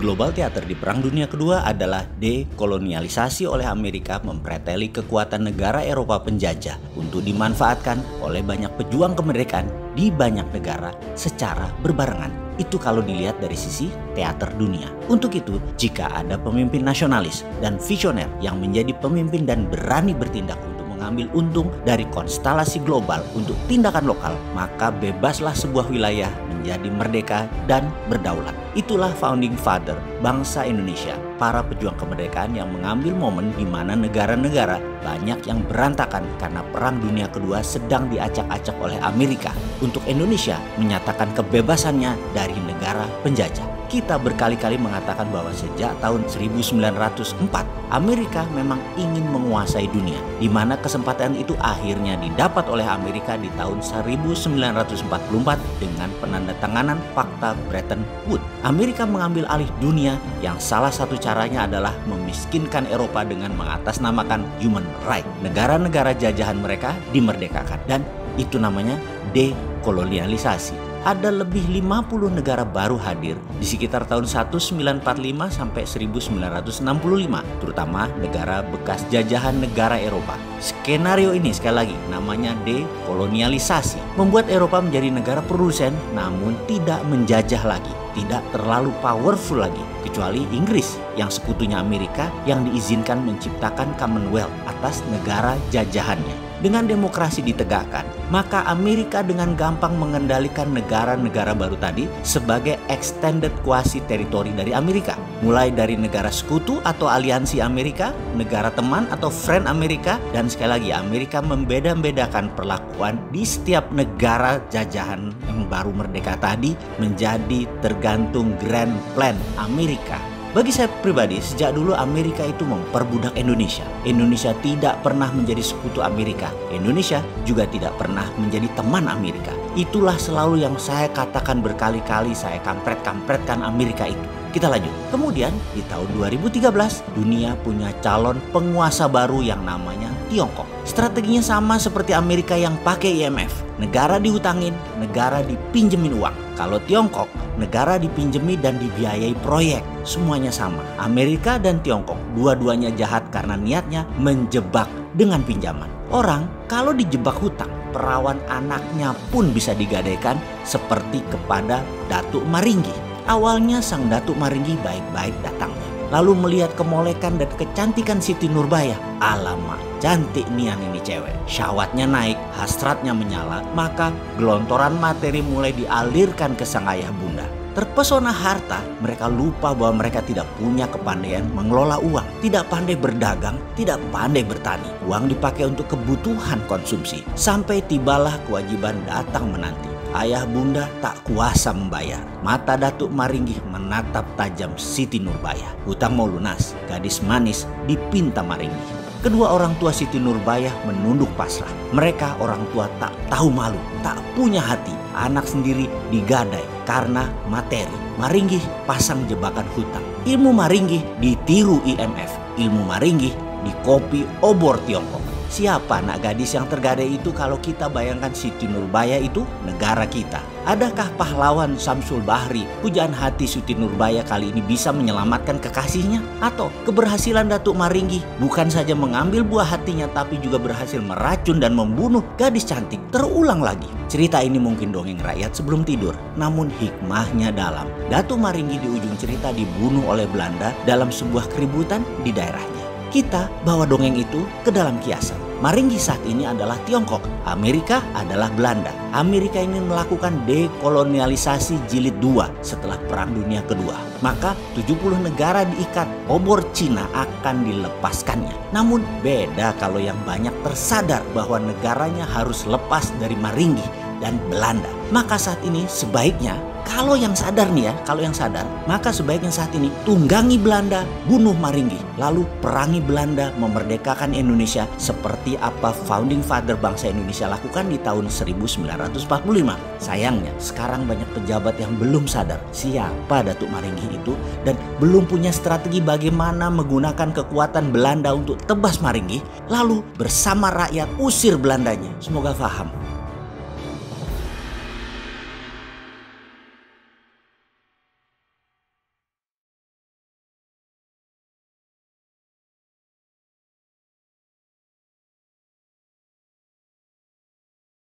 Global Theater di Perang Dunia Kedua adalah dekolonialisasi oleh Amerika mempreteli kekuatan negara Eropa penjajah untuk dimanfaatkan oleh banyak pejuang kemerdekaan di banyak negara secara berbarengan. Itu kalau dilihat dari sisi teater dunia. Untuk itu, jika ada pemimpin nasionalis dan visioner yang menjadi pemimpin dan berani bertindak untuk mengambil untung dari konstelasi global untuk tindakan lokal, maka bebaslah sebuah wilayah menjadi merdeka dan berdaulat. Itulah founding father bangsa Indonesia, para pejuang kemerdekaan yang mengambil momen di mana negara-negara banyak yang berantakan karena Perang Dunia Kedua sedang diacak-acak oleh Amerika untuk Indonesia menyatakan kebebasannya dari negara penjajah. Kita berkali-kali mengatakan bahwa sejak tahun 1904 Amerika memang ingin menguasai dunia, di mana kesempatan itu akhirnya didapat oleh Amerika di tahun 1944 dengan penandatanganan Fakta Bretton Woods. Amerika mengambil alih dunia yang salah satu caranya adalah memiskinkan Eropa dengan mengatasnamakan human right. Negara-negara jajahan mereka dimerdekakan, dan itu namanya dekolonialisasi. Ada lebih 50 negara baru hadir di sekitar tahun 1945 sampai 1965, terutama negara bekas jajahan negara Eropa. Skenario ini sekali lagi namanya dekolonialisasi, membuat Eropa menjadi negara produsen namun tidak menjajah lagi, tidak terlalu powerful lagi, kecuali Inggris yang sekutunya Amerika yang diizinkan menciptakan Commonwealth atas negara jajahannya. Dengan demokrasi ditegakkan, maka Amerika dengan gampang mengendalikan negara-negara baru tadi sebagai extended quasi teritori dari Amerika. Mulai dari negara sekutu atau aliansi Amerika, negara teman atau friend Amerika, dan sekali lagi Amerika membeda-bedakan perlakuan di setiap negara jajahan yang baru merdeka tadi menjadi tergantung grand plan Amerika. Bagi saya pribadi, sejak dulu Amerika itu memperbudak Indonesia. Indonesia tidak pernah menjadi sekutu Amerika. Indonesia juga tidak pernah menjadi teman Amerika. Itulah selalu yang saya katakan berkali-kali, saya kampret-kampretkan Amerika itu. Kita lanjut. Kemudian di tahun 2013, dunia punya calon penguasa baru yang namanya Tiongkok. Strateginya sama seperti Amerika yang pakai IMF. Negara dihutangin, negara dipinjemin uang. Kalau Tiongkok, negara dipinjemi dan dibiayai proyek. Semuanya sama. Amerika dan Tiongkok dua-duanya jahat karena niatnya menjebak dengan pinjaman. Orang kalau dijebak hutang, perawan anaknya pun bisa digadaikan seperti kepada Datuk Maringgi. Awalnya sang Datuk Maringgi baik-baik datangnya, lalu melihat kemolekan dan kecantikan Siti Nurbaya. Alamak, cantik nian ini cewek. Syahwatnya naik, hasratnya menyala, maka gelontoran materi mulai dialirkan ke sang ayah bunda. Terpesona harta, mereka lupa bahwa mereka tidak punya kepandaian mengelola uang, tidak pandai berdagang, tidak pandai bertani. Uang dipakai untuk kebutuhan konsumsi, sampai tibalah kewajiban datang menanti. Ayah bunda tak kuasa membayar. Mata Datuk Maringgi menatap tajam Siti Nurbaya. Hutang mau lunas, gadis manis dipinta Maringgi. Kedua orang tua Siti Nurbaya menunduk pasrah. Mereka orang tua tak tahu malu, tak punya hati. Anak sendiri digadai karena materi. Maringgi pasang jebakan hutang. Ilmu Maringgi ditiru IMF. Ilmu Maringgi dikopi obor Tiongkok. Siapa anak gadis yang tergadai itu kalau kita bayangkan Siti Nurbaya itu negara kita? Adakah pahlawan Samsul Bahri, pujaan hati Siti Nurbaya kali ini bisa menyelamatkan kekasihnya? Atau keberhasilan Datuk Maringgi bukan saja mengambil buah hatinya tapi juga berhasil meracun dan membunuh gadis cantik terulang lagi? Cerita ini mungkin dongeng rakyat sebelum tidur, namun hikmahnya dalam. Datuk Maringgi di ujung cerita dibunuh oleh Belanda dalam sebuah keributan di daerahnya. Kita bawa dongeng itu ke dalam kiasan. Maringgi saat ini adalah Tiongkok, Amerika adalah Belanda. Amerika ingin melakukan dekolonialisasi jilid 2 setelah Perang Dunia Kedua. Maka 70 negara diikat, obor Cina akan dilepaskannya. Namun beda kalau yang banyak tersadar bahwa negaranya harus lepas dari Maringgi dan Belanda. Maka saat ini sebaiknya, kalau yang sadar nih ya, maka sebaiknya saat ini tunggangi Belanda, bunuh Maringgi, lalu perangi Belanda, memerdekakan Indonesia seperti apa founding father bangsa Indonesia lakukan di tahun 1945. Sayangnya, sekarang banyak pejabat yang belum sadar siapa Datuk Maringgi itu dan belum punya strategi bagaimana menggunakan kekuatan Belanda untuk tebas Maringgi, lalu bersama rakyat usir Belandanya. Semoga paham.